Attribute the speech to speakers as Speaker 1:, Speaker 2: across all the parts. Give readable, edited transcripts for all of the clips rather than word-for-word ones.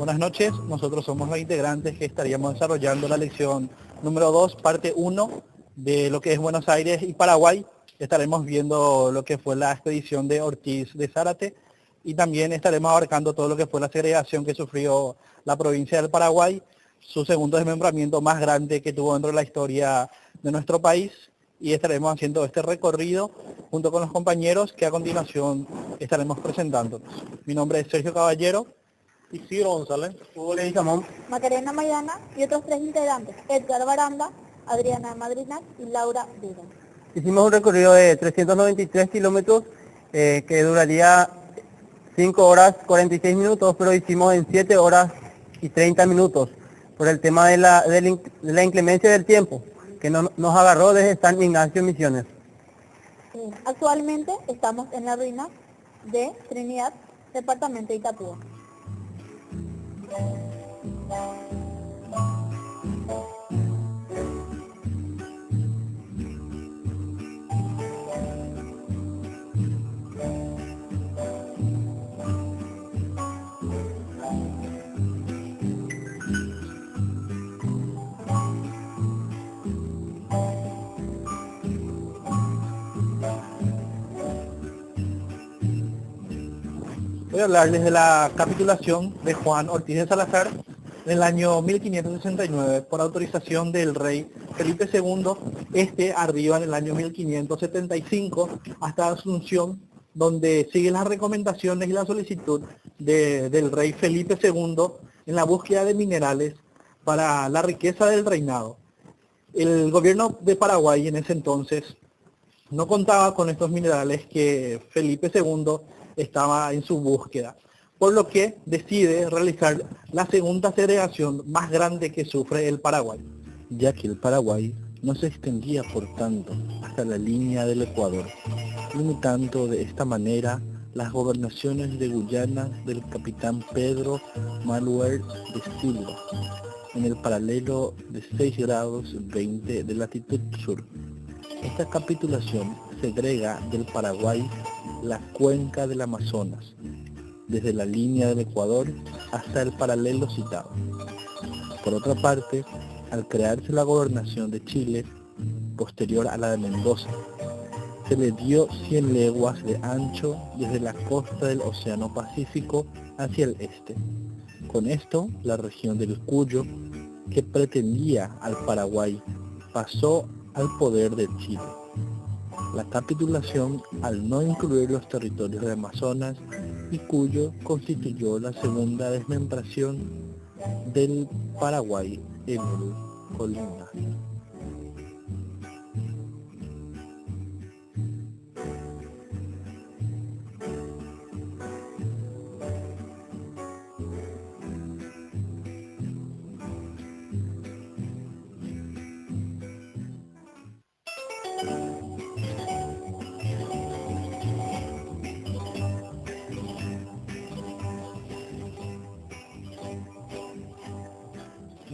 Speaker 1: Buenas noches, nosotros somos los integrantes que estaríamos desarrollando la lección número 2, parte 1 de lo que es Buenos Aires y Paraguay. Estaremos viendo lo que fue la expedición de Ortiz de Zárate y también estaremos abarcando todo lo que fue la segregación que sufrió la provincia del Paraguay, su segundo desmembramiento más grande que tuvo dentro de la historia de nuestro país, y estaremos haciendo este recorrido junto con los compañeros que a continuación estaremos presentándonos. Mi nombre es Sergio Caballero. Isidro González, Hugo Leguizamón,
Speaker 2: Macarena Mayana y otros 3 integrantes, Edgar Baranda, Adriana Madrinac y Laura Vega.
Speaker 3: Hicimos un recorrido de 393 kilómetros que duraría 5 horas 46 minutos, pero hicimos en 7 horas y 30 minutos por el tema de la inclemencia del tiempo, que nos agarró desde San Ignacio Misiones.
Speaker 2: Actualmente estamos en la ruina de Trinidad, departamento de Itapúa.
Speaker 1: Voy a hablarles de la capitulación de Juan Ortiz de Salazar en el año 1569 por autorización del rey Felipe II, arriba en el año 1575 hasta Asunción, donde sigue las recomendaciones y la solicitud del rey Felipe II en la búsqueda de minerales para la riqueza del reinado. El gobierno de Paraguay en ese entonces no contaba con estos minerales que Felipe II estaba en su búsqueda, por lo que decide realizar la segunda segregación más grande que sufre el Paraguay, ya que el Paraguay no se extendía por tanto hasta la línea del Ecuador, limitando de esta manera las gobernaciones de Guyana del capitán Pedro Manuel de Silva, en el paralelo de 6 grados 20 de latitud sur. Esta capitulación segrega del Paraguay la cuenca del Amazonas, desde la línea del Ecuador hasta el paralelo citado. Por otra parte, al crearse la gobernación de Chile, posterior a la de Mendoza, se le dio 100 leguas de ancho desde la costa del Océano Pacífico hacia el este. Con esto, la región del Cuyo, que pretendía al Paraguay, pasó al poder de Chile. La capitulación, al no incluir los territorios de Amazonas y Cuyo, constituyó la segunda desmembración del Paraguay en el colonial.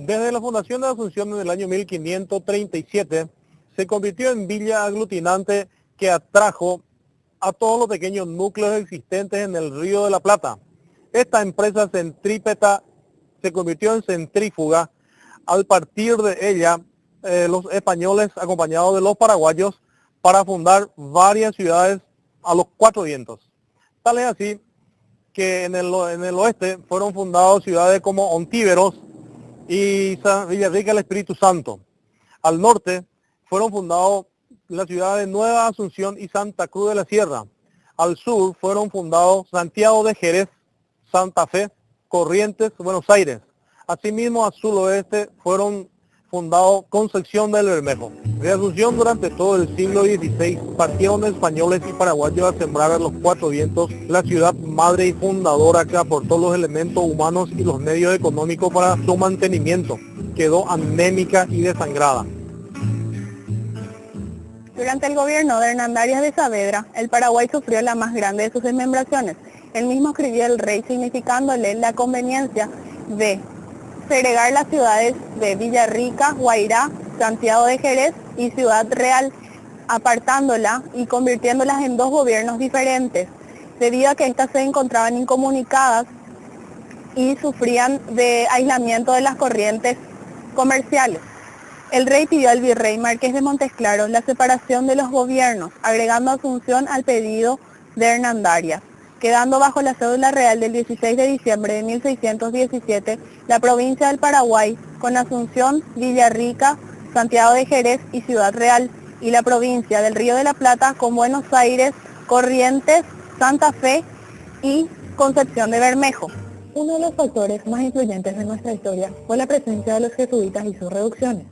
Speaker 4: Desde la fundación de Asunción en el año 1537, se convirtió en villa aglutinante que atrajo a todos los pequeños núcleos existentes en el Río de la Plata. Esta empresa centrípeta se convirtió en centrífuga al partir de ella los españoles acompañados de los paraguayos para fundar varias ciudades a los 4 vientos. Tal es así que en el oeste fueron fundadas ciudades como Ontíveros y Villarrica del Espíritu Santo. Al norte fueron fundados las ciudades de Nueva Asunción y Santa Cruz de la Sierra. Al sur fueron fundados Santiago de Jerez, Santa Fe, Corrientes, Buenos Aires. Asimismo, al suroeste fueron fundados Concepción del Bermejo. De Asunción, durante todo el siglo XVI, partieron españoles y paraguayos a sembrar a los 4 vientos la ciudad madre y fundadora que aportó los elementos humanos y los medios económicos para su mantenimiento. Quedó anémica y desangrada.
Speaker 2: Durante el gobierno de Hernán Arias de Saavedra, el Paraguay sufrió la más grande de sus desmembraciones. Él mismo escribió al rey significándole la conveniencia de segregar las ciudades de Villarrica, Guairá, Santiago de Jerez y Ciudad Real, apartándola y convirtiéndolas en 2 gobiernos diferentes, debido a que éstas se encontraban incomunicadas y sufrían de aislamiento de las corrientes comerciales. El rey pidió al virrey Marqués de Montesclaro la separación de los gobiernos, agregando Asunción al pedido de Hernandarias, quedando bajo la cédula real del 16 de diciembre de 1617 la provincia del Paraguay, con Asunción, Villarrica, Santiago de Jerez y Ciudad Real, y la provincia del Río de la Plata con Buenos Aires, Corrientes, Santa Fe y Concepción de Bermejo. Uno de los factores más influyentes de nuestra historia fue la presencia de los jesuitas y sus reducciones.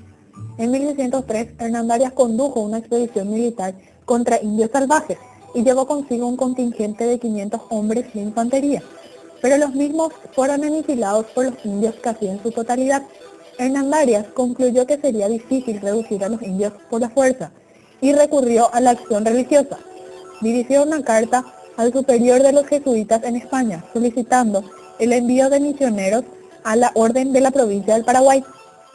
Speaker 2: En 1603, Hernandarias condujo una expedición militar contra indios salvajes y llevó consigo un contingente de 500 hombres de infantería, pero los mismos fueron aniquilados por los indios casi en su totalidad. Hernandarias concluyó que sería difícil reducir a los indios por la fuerza y recurrió a la acción religiosa. Dirigió una carta al superior de los jesuitas en España, solicitando el envío de misioneros a la Orden de la provincia del Paraguay.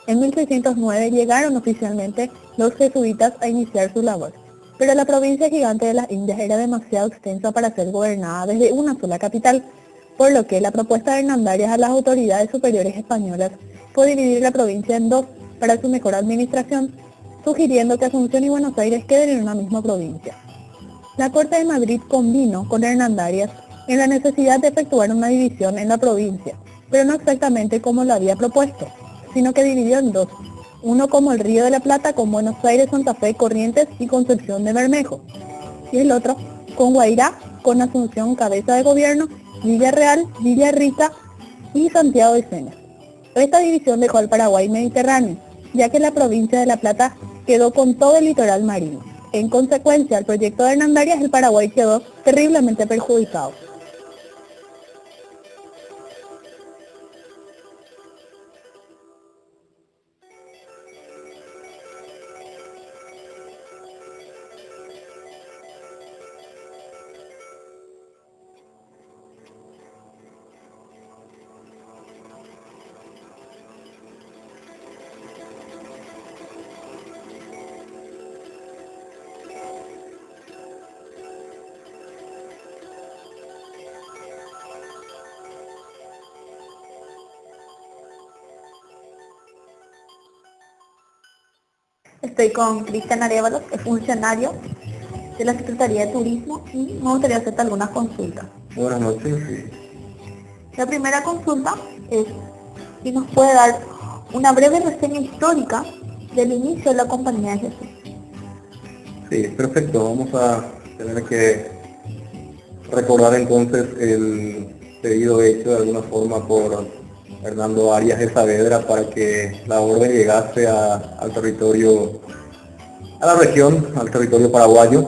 Speaker 2: En 1609 llegaron oficialmente los jesuitas a iniciar su labor, pero la provincia gigante de las Indias era demasiado extensa para ser gobernada desde una sola capital, por lo que la propuesta de Hernandarias a las autoridades superiores españolas fue dividir la provincia en dos para su mejor administración, sugiriendo que Asunción y Buenos Aires queden en una misma provincia. La Corte de Madrid convino con Hernandarias en la necesidad de efectuar una división en la provincia, pero no exactamente como lo había propuesto, sino que dividió en dos, uno como el Río de la Plata con Buenos Aires, Santa Fe, Corrientes y Concepción de Bermejo, y el otro con Guairá, con Asunción, cabeza de gobierno, Villarreal, Villarrica y Santiago de Sena. Esta división dejó al Paraguay mediterráneo, ya que la provincia de La Plata quedó con todo el litoral marino. En consecuencia, al proyecto de Hernandarias, el Paraguay quedó terriblemente perjudicado. Estoy con Cristian Arévalos, que es funcionario de la Secretaría de Turismo, y me gustaría hacerte algunas consultas.
Speaker 5: Buenas noches. Sí.
Speaker 2: La primera consulta es si nos puede dar una breve reseña histórica del inicio de la Compañía de Jesús.
Speaker 5: Sí, perfecto. Vamos a tener que recordar entonces el pedido hecho de alguna forma por Hernando Arias de Saavedra para que la orden llegase al territorio, a la región, al territorio paraguayo.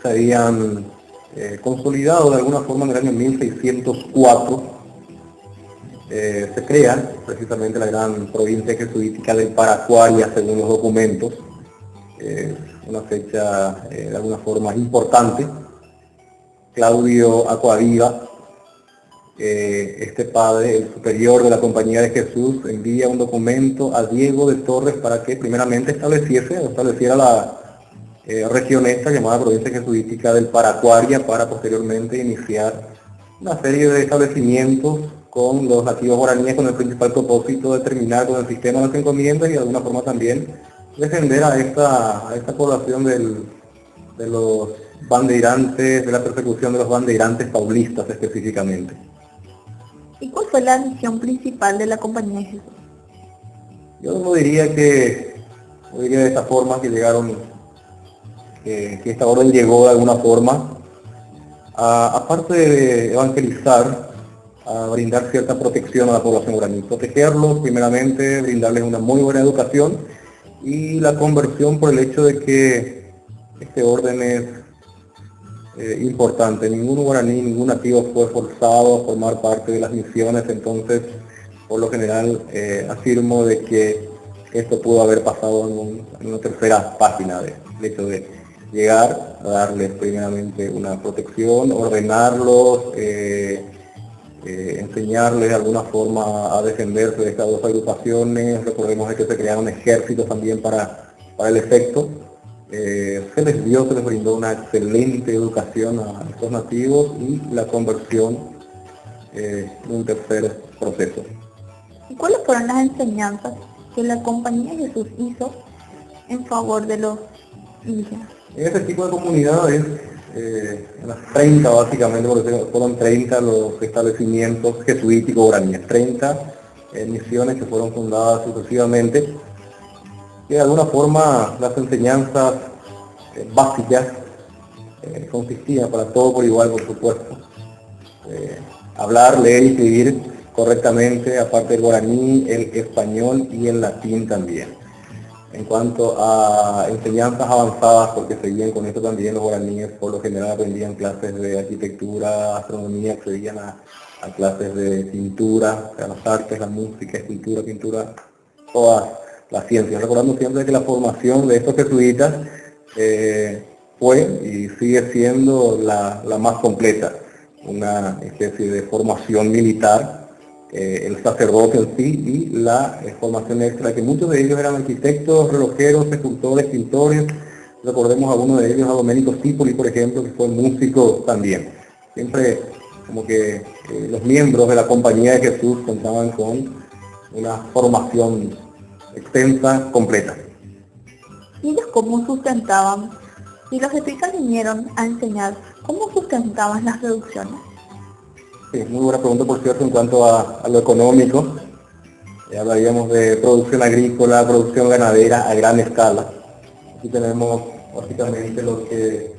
Speaker 5: Se habían consolidado de alguna forma en el año 1604. Se crea precisamente la gran provincia jesuítica del Paracuaria, según los documentos. Una fecha de alguna forma importante. Claudio Acuaviva, este padre, el superior de la Compañía de Jesús, envía un documento a Diego de Torres para que primeramente estableciera la región esta llamada provincia jesuítica del Paracuaria, para posteriormente iniciar una serie de establecimientos con los nativos guaraníes, con el principal propósito de terminar con el sistema de las encomiendas y de alguna forma también defender a esta población de los bandeirantes, de la persecución de los bandeirantes paulistas específicamente.
Speaker 2: ¿Y cuál fue la misión principal de la Compañía de Jesús?
Speaker 5: Yo no diría de esta forma que llegaron, que esta orden llegó de alguna forma, aparte de evangelizar, a brindar cierta protección a la población guaraní, protegerlos primeramente, brindarles una muy buena educación y la conversión por el hecho de que este orden es importante. Ningún guaraní, ningún nativo fue forzado a formar parte de las misiones, entonces por lo general afirmo de que esto pudo haber pasado en una tercera página del hecho de llegar a darles primeramente una protección, ordenarlos, enseñarles de alguna forma a defenderse de estas dos agrupaciones. Recordemos de que se crearon ejércitos también para el efecto. Se les brindó una excelente educación a estos nativos y la conversión un tercer proceso.
Speaker 2: ¿Y cuáles fueron las enseñanzas que la Compañía de Jesús hizo en favor de los indígenas?
Speaker 5: En ese tipo de comunidades, unas 30 básicamente, porque fueron 30 los establecimientos jesuíticos guaraníes, 30 misiones que fueron fundadas sucesivamente, que de alguna forma las enseñanzas básicas consistían para todo por igual, por supuesto. Hablar, leer y escribir correctamente, aparte del guaraní, el español y el latín también. En cuanto a enseñanzas avanzadas, porque seguían con esto también los guaraníes, por lo general aprendían clases de arquitectura, astronomía, accedían a clases de pintura, o sea, las artes, la música, escultura, pintura, todas las ciencias. Recordando siempre que la formación de estos jesuitas fue y sigue siendo la más completa, una especie de formación militar, el sacerdocio en sí y la formación extra, que muchos de ellos eran arquitectos, relojeros, escultores, pintores. Recordemos a uno de ellos, a Domenico Stipoli, por ejemplo, que fue músico también. Siempre como que los miembros de la Compañía de Jesús contaban con una formación extensa, completa.
Speaker 2: ¿Y ellos cómo sustentaban? Si los jesuitas vinieron a enseñar, ¿cómo sustentaban las reducciones?
Speaker 5: Sí, muy buena pregunta, por cierto, en cuanto a lo económico. Hablaríamos de producción agrícola, producción ganadera a gran escala. Aquí tenemos básicamente lo que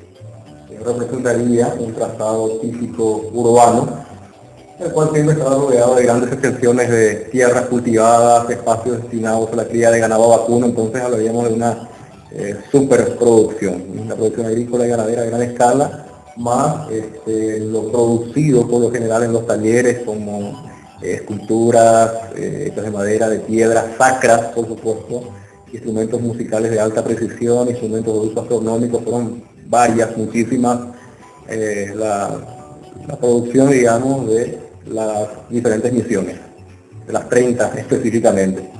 Speaker 5: representaría un trazado típico urbano, el cual siempre estaba rodeado de grandes extensiones de tierras cultivadas, espacios destinados a la cría de ganado vacuno. Entonces hablaríamos de una superproducción, una producción agrícola y ganadera a gran escala, más lo producido por lo general en los talleres como esculturas hechas de madera, de piedra, sacras por supuesto, instrumentos musicales de alta precisión, instrumentos de uso astronómico, fueron varias, muchísimas, la producción, digamos, de las diferentes misiones, de las 30 específicamente.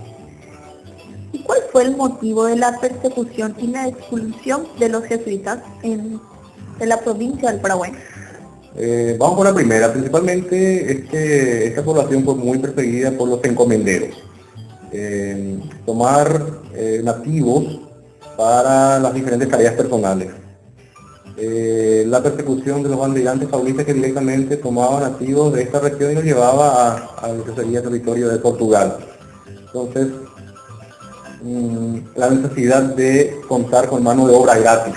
Speaker 2: ¿Y cuál fue el motivo de la persecución y la expulsión de los jesuitas de la provincia del Paraguay?
Speaker 5: Vamos por la primera. Principalmente esta población fue muy perseguida por los encomenderos. Tomar nativos para las diferentes tareas personales. La persecución de los banderantes paulistas que directamente tomaban nativos de esta región y los llevaba a lo que sería territorio de Portugal. Entonces, la necesidad de contar con mano de obra gratis,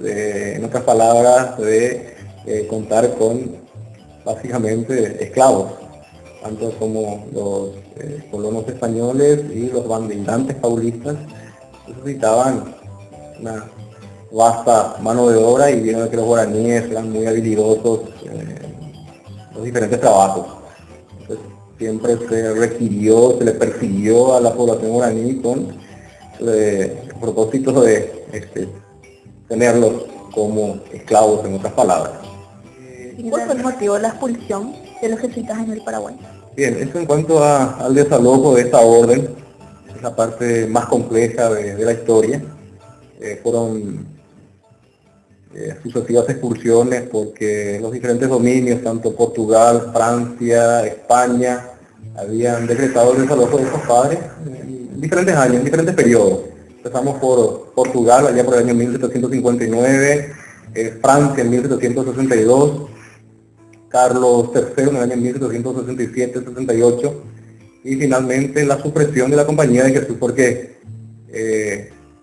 Speaker 5: en otras palabras, de contar con básicamente esclavos, tanto como los colonos españoles y los bandeirantes paulistas necesitaban una vasta mano de obra, y vieron que los guaraníes eran muy habilidosos en los diferentes trabajos. Entonces, siempre se le persiguió a la población guaraní con propósito de tenerlos como esclavos, en otras palabras.
Speaker 2: ¿Y cuál fue el motivo de la expulsión de los jesuitas en el Paraguay?
Speaker 5: Bien, eso en cuanto al desalojo de esta orden, es la parte más compleja de la historia. Fueron sucesivas expulsiones porque los diferentes dominios, tanto Portugal, Francia, España, habían decretado el desalojo de estos padres en diferentes años, en diferentes periodos. Empezamos por Portugal allá por el año 1759, Francia en 1762, Carlos III en el año 1767-68, y finalmente la supresión de la Compañía de Jesús, porque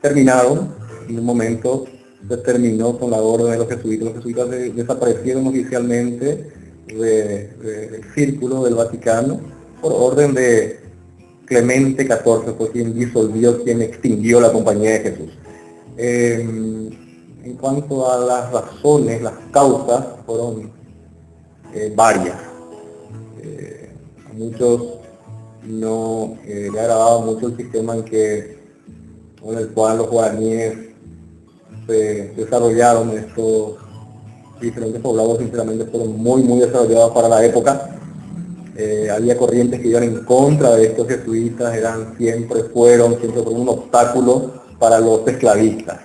Speaker 5: terminaron, en un momento se terminó con la orden de los jesuitas. Los jesuitas desaparecieron oficialmente del círculo del Vaticano por orden de Clemente XIV, fue quien disolvió, quien extinguió la Compañía de Jesús. En cuanto a las razones, las causas fueron varias. A muchos no le agradaba mucho el sistema con el cual los guaraníes se desarrollaron. Estos diferentes poblados sinceramente fueron muy desarrollados para la época. Había corrientes que iban en contra de estos jesuitas, siempre fueron un obstáculo para los esclavistas.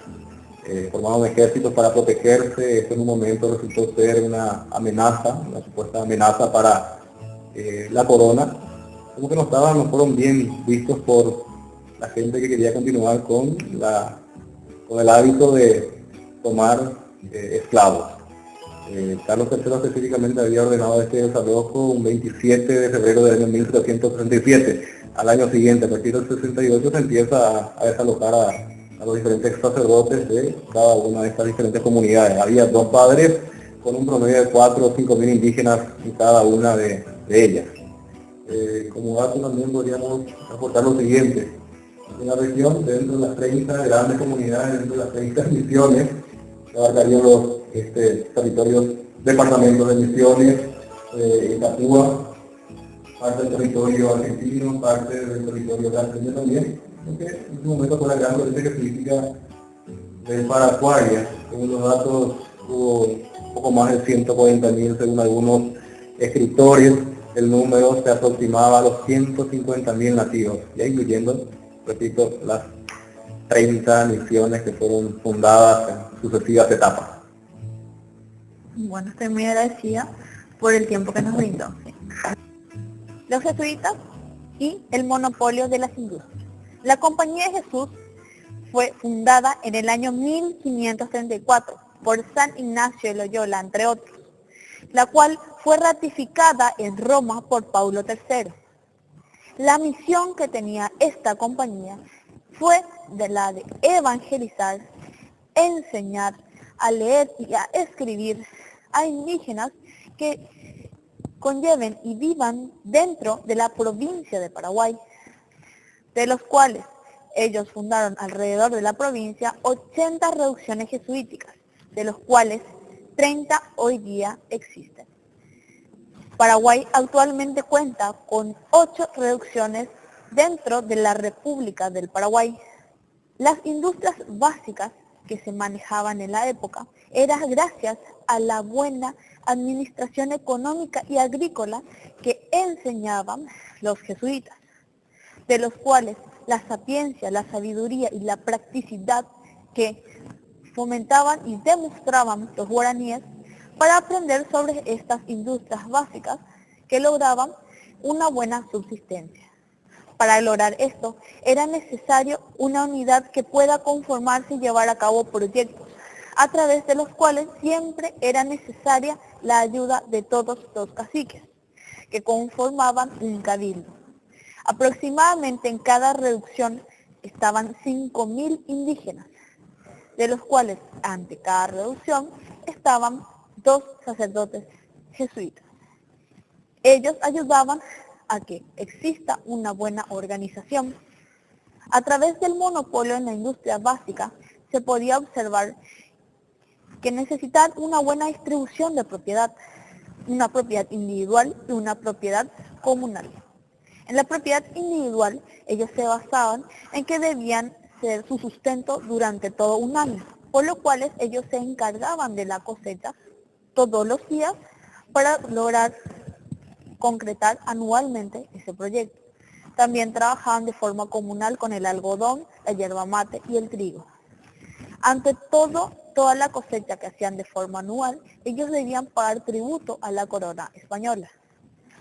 Speaker 5: Formaron ejércitos para protegerse. Esto en un momento resultó ser una amenaza, una supuesta amenaza para la corona, como que no fueron bien vistos por la gente que quería continuar con el hábito de tomar esclavos. Carlos III específicamente había ordenado este desalojo un 27 de febrero del año 1767. Al año siguiente, a partir del 68, se empieza a desalojar a los diferentes sacerdotes de cada una de estas diferentes comunidades. Había 2 padres con un promedio de 4 o 5 mil indígenas en cada una de ellas. Como dato también podríamos aportar lo siguiente. En la región, dentro de las 30 grandes comunidades, dentro de las 30 misiones, que abarcarían los territorios, departamentos de Misiones, Itapúa, parte del territorio argentino, parte del territorio brasileño también, porque en su momento fue la gran corriente geofísica del Paraguay. Según los datos, hubo un poco más de 140.000 según algunos escritores. El número se aproximaba a los 150.000 nativos, ya incluyendo, repito, las 30 misiones que fueron fundadas en sucesivas etapas.
Speaker 2: Bueno, estoy muy agradecida por el tiempo que nos brindó. Los jesuitas y el monopolio de las industrias. La Compañía de Jesús fue fundada en el año 1534 por San Ignacio de Loyola, entre otros, la cual fue ratificada en Roma por Paulo III. La misión que tenía esta compañía fue de la de evangelizar, enseñar a leer y a escribir a indígenas que conlleven y vivan dentro de la provincia de Paraguay, de los cuales ellos fundaron alrededor de la provincia 80 reducciones jesuíticas, de los cuales 30 hoy día existen. Paraguay actualmente cuenta con 8 reducciones dentro de la República del Paraguay. Las industrias básicas que se manejaban en la época eran gracias a la buena administración económica y agrícola que enseñaban los jesuitas, de los cuales la sapiencia, la sabiduría y la practicidad que fomentaban y demostraban los guaraníes para aprender sobre estas industrias básicas que lograban una buena subsistencia. Para lograr esto, era necesario una unidad que pueda conformarse y llevar a cabo proyectos, a través de los cuales siempre era necesaria la ayuda de todos los caciques, que conformaban un cabildo. Aproximadamente en cada reducción estaban 5.000 indígenas, de los cuales ante cada reducción estaban 2 sacerdotes jesuitas. Ellos ayudaban a que exista una buena organización. A través del monopolio en la industria básica se podía observar que necesitan una buena distribución de propiedad, una propiedad individual y una propiedad comunal. En la propiedad individual, ellos se basaban en que debían ser su sustento durante todo un año, por lo cual ellos se encargaban de la cosecha todos los días para lograr concretar anualmente ese proyecto. También trabajaban de forma comunal con el algodón, la yerba mate y el trigo. Ante toda la cosecha que hacían de forma anual, ellos debían pagar tributo a la corona española.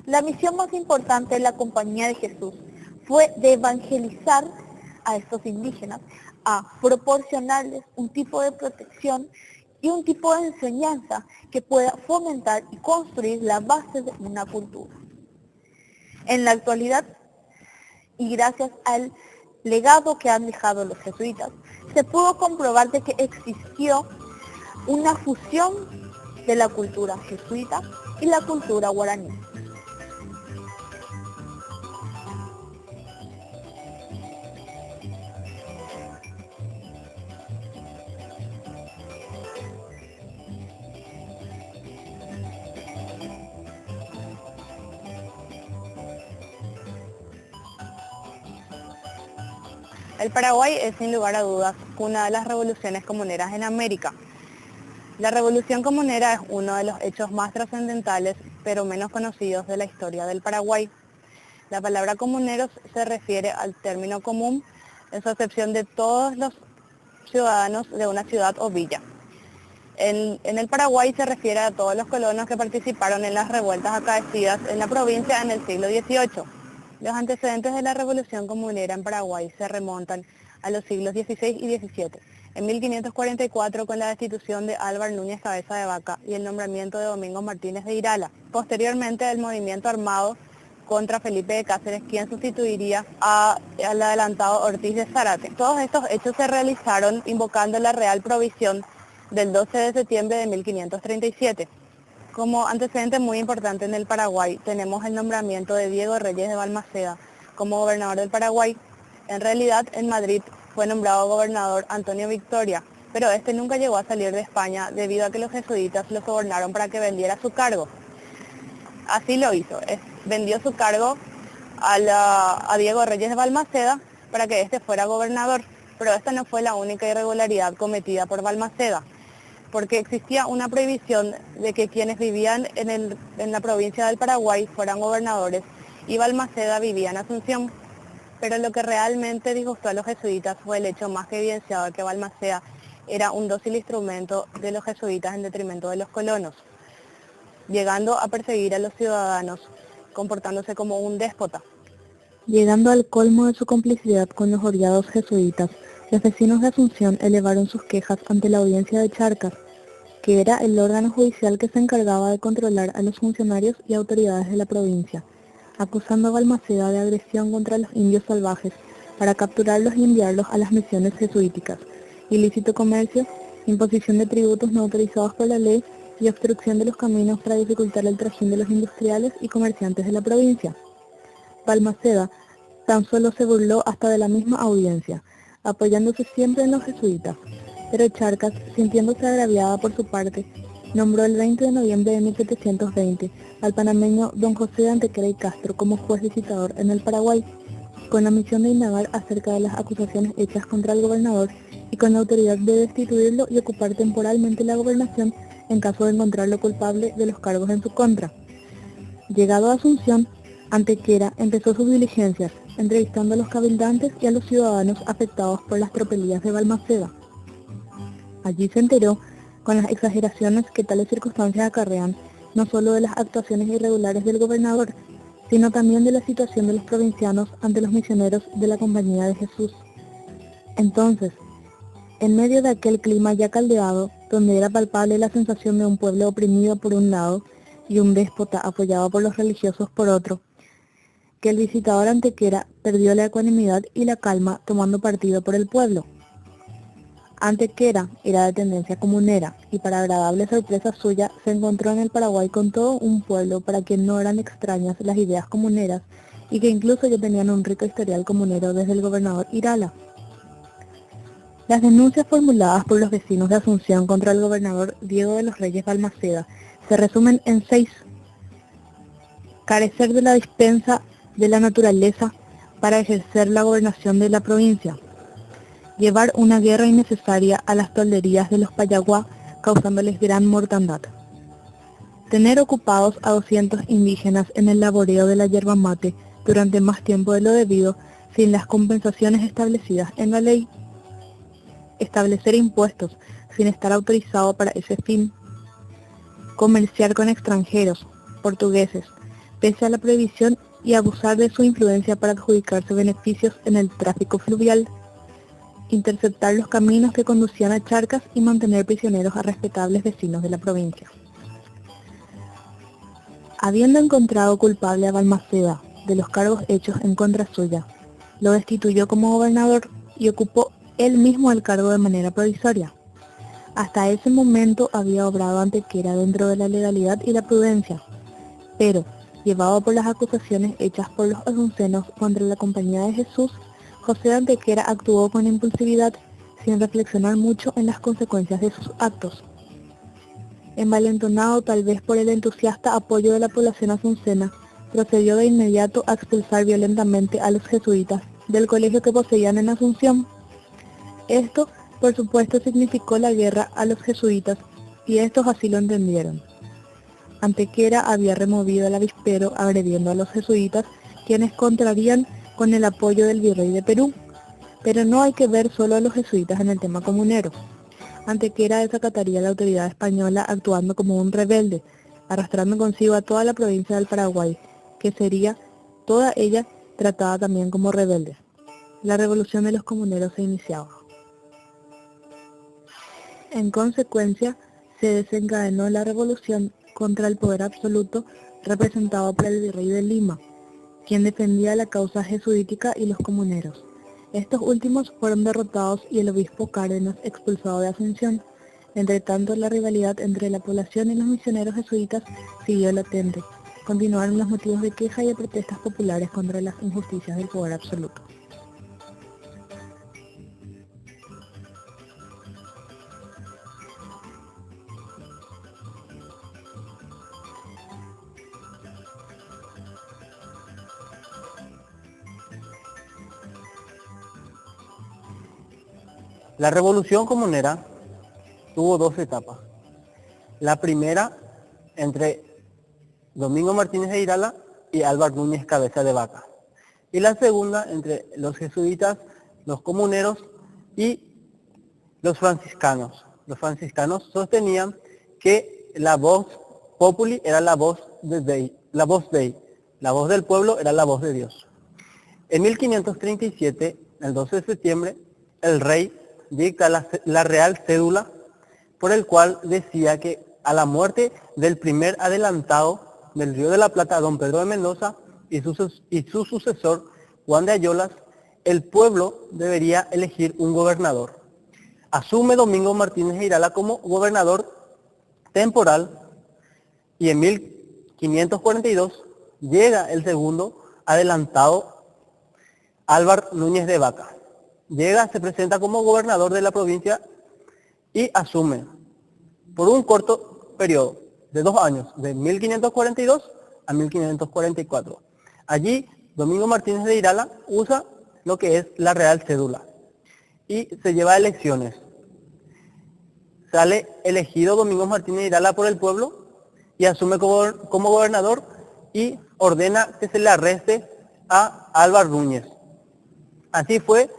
Speaker 2: La misión más importante de la Compañía de Jesús fue de evangelizar a estos indígenas, a proporcionarles un tipo de protección y un tipo de enseñanza que pueda fomentar y construir la base de una cultura. En la actualidad, y gracias al legado que han dejado los jesuitas, se pudo comprobar de que existió una fusión de la cultura jesuita y la cultura guaraní. El Paraguay es sin lugar a dudas una de las revoluciones comuneras en América. La revolución comunera es uno de los hechos más trascendentales, pero menos conocidos de la historia del Paraguay. La palabra comuneros se refiere al término común en su acepción de todos los ciudadanos de una ciudad o villa. En el Paraguay se refiere a todos los colonos que participaron en las revueltas acaecidas en la provincia en el siglo XVIII. Los antecedentes de la revolución comunera en Paraguay se remontan a los siglos XVI y XVII. En 1544 con la destitución de Álvar Núñez Cabeza de Vaca y el nombramiento de Domingo Martínez de Irala. Posteriormente el movimiento armado contra Felipe de Cáceres, quien sustituiría al adelantado Ortiz de Zárate. Todos estos hechos se realizaron invocando la Real Provisión del 12 de septiembre de 1537. Como antecedente muy importante en el Paraguay tenemos el nombramiento de Diego Reyes de Balmaceda como gobernador del Paraguay. En realidad en Madrid fue nombrado gobernador Antonio Victoria, pero este nunca llegó a salir de España debido a que los jesuitas lo sobornaron para que vendiera su cargo. Así lo hizo, vendió su cargo a Diego Reyes de Balmaceda para que éste fuera gobernador, pero esta no fue la única irregularidad cometida por Balmaceda, porque existía una prohibición de que quienes vivían en la provincia del Paraguay fueran gobernadores y Balmaceda vivía en Asunción. Pero lo que realmente disgustó a los jesuitas fue el hecho más que evidenciado de que Balmaceda era un dócil instrumento de los jesuitas en detrimento de los colonos, llegando a perseguir a los ciudadanos, comportándose como un déspota. Llegando al colmo de su complicidad con los odiados jesuitas, los vecinos de Asunción elevaron sus quejas ante la audiencia de Charcas, que era el órgano judicial que se encargaba de controlar a los funcionarios y autoridades de la provincia, acusando a Balmaceda de agresión contra los indios salvajes para capturarlos y enviarlos a las misiones jesuíticas, ilícito comercio, imposición de tributos no autorizados por la ley y obstrucción de los caminos para dificultar el trajín de los industriales y comerciantes de la provincia. Balmaceda tan solo se burló hasta de la misma audiencia, apoyándose siempre en los jesuitas, pero Charcas, sintiéndose agraviada por su parte, nombró el 20 de noviembre de 1720 al panameño don José de Antequera y Castro como juez visitador en el Paraguay, con la misión de indagar acerca de las acusaciones hechas contra el gobernador y con la autoridad de destituirlo y ocupar temporalmente la gobernación en caso de encontrarlo culpable de los cargos en su contra. Llegado a Asunción, Antequera empezó sus diligencias, entrevistando a los cabildantes y a los ciudadanos afectados por las tropelías de Balmaceda. Allí se enteró, con las exageraciones que tales circunstancias acarrean, no solo de las actuaciones irregulares del gobernador, sino también de la situación de los provincianos ante los misioneros de la Compañía de Jesús. Entonces, en medio de aquel clima ya caldeado, donde era palpable la sensación de un pueblo oprimido por un lado y un déspota apoyado por los religiosos por otro, que el visitador Antequera perdió la ecuanimidad y la calma tomando partido por el pueblo. Antequera era de tendencia comunera y para agradable sorpresa suya se encontró en el Paraguay con todo un pueblo para quien no eran extrañas las ideas comuneras y que incluso ya tenían un rico historial comunero desde el gobernador Irala. Las denuncias formuladas por los vecinos de Asunción contra el gobernador Diego de los Reyes Balmaceda se resumen en 6. Carecer de la dispensa de la naturaleza para ejercer la gobernación de la provincia. Llevar una guerra innecesaria a las tolderías de los Payaguá, causándoles gran mortandad. Tener ocupados a 200 indígenas en el laboreo de la yerba mate durante más tiempo de lo debido, sin las compensaciones establecidas en la ley. Establecer impuestos sin estar autorizado para ese fin. Comerciar con extranjeros, portugueses, pese a la prohibición y abusar de su influencia para adjudicarse beneficios en el tráfico fluvial. Interceptar los caminos que conducían a Charcas y mantener prisioneros a respetables vecinos de la provincia. Habiendo encontrado culpable a Balmaceda de los cargos hechos en contra suya, lo destituyó como gobernador y ocupó él mismo el cargo de manera provisoria. Hasta ese momento había obrado Antequera dentro de la legalidad y la prudencia, pero, llevado por las acusaciones hechas por los asuncenos contra la Compañía de Jesús, José de Antequera actuó con impulsividad, sin reflexionar mucho en las consecuencias de sus actos. Envalentonado tal vez por el entusiasta apoyo de la población asuncena, procedió de inmediato a expulsar violentamente a los jesuitas del colegio que poseían en Asunción. Esto, por supuesto, significó la guerra a los jesuitas, y estos así lo entendieron. Antequera había removido al avispero agrediendo a los jesuitas, quienes contrarían con el apoyo del virrey de Perú. Pero no hay que ver solo a los jesuitas en el tema comunero. ante que era desacataría la autoridad española actuando como un rebelde, arrastrando consigo a toda la provincia del Paraguay, que sería toda ella tratada también como rebelde. La revolución de los comuneros se iniciaba. En consecuencia, se desencadenó la revolución contra el poder absoluto representado por el virrey de Lima, quien defendía la causa jesuítica y los comuneros. Estos últimos fueron derrotados y el obispo Cárdenas expulsado de Asunción. Entre tanto, la rivalidad entre la población y los misioneros jesuitas siguió latente. Continuaron los motivos de queja y de protestas populares contra las injusticias del poder absoluto.
Speaker 3: La revolución comunera tuvo dos etapas. La primera entre Domingo Martínez de Irala y Álvaro Núñez Cabeza de Vaca. Y la segunda entre los jesuitas, los comuneros y los franciscanos. Los franciscanos sostenían que la voz populi era la voz de Dei, la voz del pueblo era la voz de Dios. En 1537, el 12 de septiembre, el rey dicta la Real Cédula, por el cual decía que a la muerte del primer adelantado del Río de la Plata, don Pedro de Mendoza, y su sucesor, Juan de Ayolas, el pueblo debería elegir un gobernador. Asume Domingo Martínez de Irala como gobernador temporal y en 1542 llega el segundo adelantado, Álvaro Núñez de Vaca. Llega, se presenta como gobernador de la provincia y asume por un corto periodo de 2 años, de 1542 a 1544. Allí, Domingo Martínez de Irala usa lo que es la Real Cédula y se lleva a elecciones. Sale elegido Domingo Martínez de Irala por el pueblo y asume como gobernador y ordena que se le arreste a Álvaro Núñez. Así fue.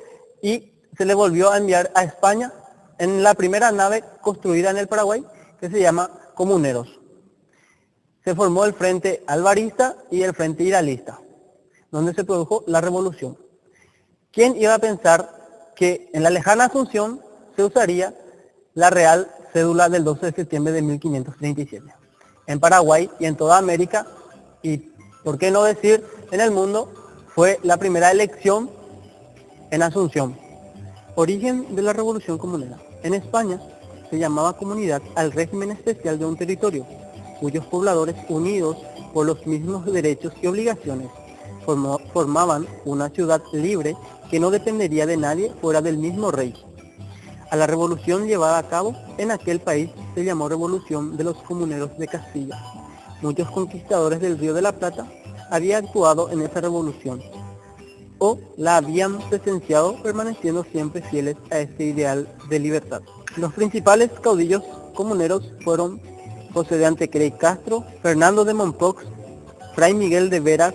Speaker 3: Y se le volvió a enviar a España en la primera nave construida en el Paraguay, que se llama Comuneros. Se formó el Frente Alvarista y el Frente Iralista, donde se produjo la revolución. ¿Quién iba a pensar que en la lejana Asunción se usaría la Real Cédula del 12 de septiembre de 1537? En Paraguay y en toda América, y por qué no decir en el mundo, fue la primera elección en Asunción. Origen de la Revolución Comunera. En España se llamaba comunidad al régimen especial de un territorio, cuyos pobladores, unidos por los mismos derechos y obligaciones, formaban una ciudad libre que no dependería de nadie fuera del mismo rey. A la revolución llevada a cabo en aquel país se llamó Revolución de los Comuneros de Castilla. Muchos conquistadores del Río de la Plata habían actuado en esa revolución o la habían presenciado, permaneciendo siempre fieles a este ideal de libertad. Los principales caudillos comuneros fueron José de Antequera y Castro, Fernando de Mompox, Fray Miguel de Veras,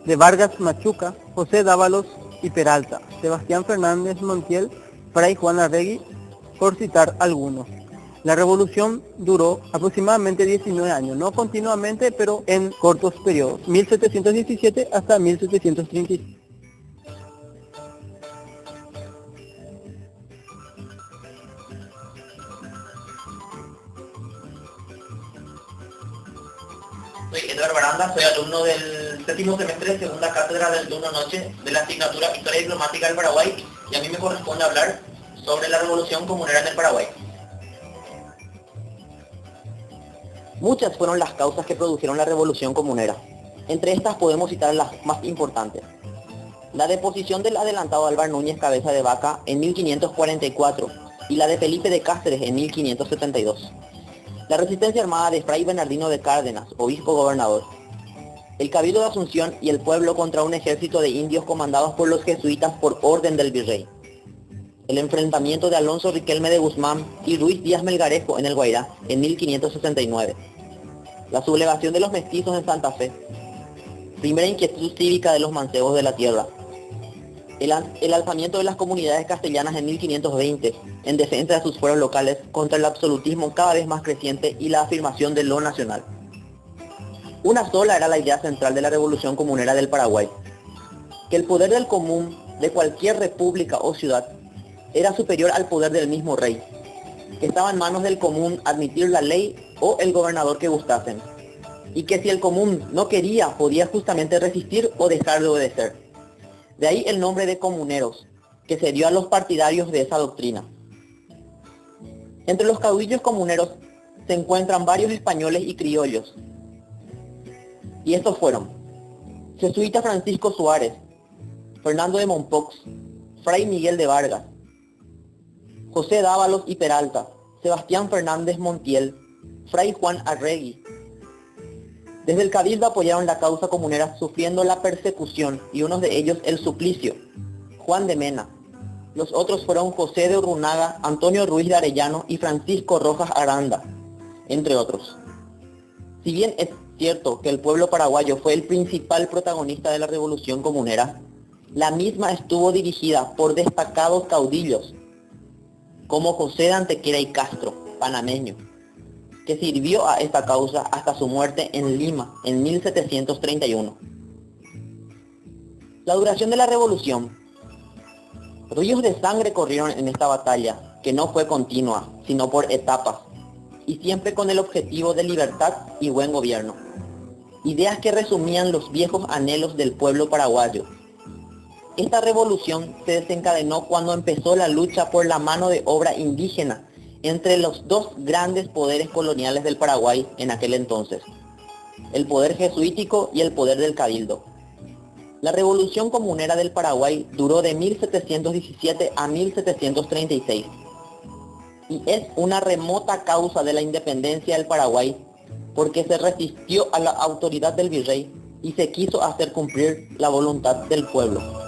Speaker 3: de Vargas Machuca, José Dávalos y Peralta, Sebastián Fernández Montiel, Fray Juan Arregui, por citar algunos. La revolución duró aproximadamente 19 años, no continuamente, pero en cortos periodos, 1717 hasta 1736.
Speaker 6: Soy Edgar Baranda, soy alumno del séptimo semestre de segunda cátedra del turno noche de la asignatura Historia Diplomática del Paraguay, y a mí me corresponde hablar sobre la Revolución Comunera en el Paraguay. Muchas fueron las causas que produjeron la Revolución Comunera. Entre estas podemos citar las más importantes. La deposición del adelantado Álvaro Núñez Cabeza de Vaca en 1544 y la de Felipe de Cáceres en 1572. La resistencia armada de Fray Bernardino de Cárdenas, obispo gobernador. El Cabildo de Asunción y el pueblo contra un ejército de indios comandados por los jesuitas por orden del virrey. El enfrentamiento de Alonso Riquelme de Guzmán y Ruiz Díaz Melgarejo en el Guairá en 1569. La sublevación de los mestizos en Santa Fe. Primera inquietud cívica de los mancebos de la tierra. el alzamiento de las comunidades castellanas en 1520 en defensa de sus fueros locales contra el absolutismo cada vez más creciente y la afirmación de lo nacional. Una sola era la idea central de la Revolución Comunera del Paraguay: que el poder del común de cualquier república o ciudad era superior al poder del mismo rey, que estaba en manos del común admitir la ley o el gobernador que gustasen, y que si el común no quería podía justamente resistir o dejar de obedecer. De ahí el nombre de comuneros, que se dio a los partidarios de esa doctrina. Entre los caudillos comuneros se encuentran varios españoles y criollos, y estos fueron jesuita Francisco Suárez, Fernando de Mompox, Fray Miguel de Vargas, José Dávalos y Peralta, Sebastián Fernández Montiel, Fray Juan Arregui. Desde el Cabildo apoyaron la causa comunera sufriendo la persecución y uno de ellos el suplicio, Juan de Mena. Los otros fueron José de Urrunaga, Antonio Ruiz de Arellano y Francisco Rojas Aranda, entre otros. Si bien es cierto que el pueblo paraguayo fue el principal protagonista de la Revolución Comunera, la misma estuvo dirigida por destacados caudillos, como José de Antequera y Castro, panameño, que sirvió a esta causa hasta su muerte en Lima en 1731. La duración de la revolución. Ríos de sangre corrieron en esta batalla, que no fue continua, sino por etapas, y siempre con el objetivo de libertad y buen gobierno. Ideas que resumían los viejos anhelos del pueblo paraguayo. Esta revolución se desencadenó cuando empezó la lucha por la mano de obra indígena entre los dos grandes poderes coloniales del Paraguay en aquel entonces, el poder jesuítico y el poder del Cabildo. La Revolución Comunera del Paraguay duró de 1717 a 1736 y es una remota causa de la independencia del Paraguay porque se resistió a la autoridad del virrey y se quiso hacer cumplir la voluntad del pueblo.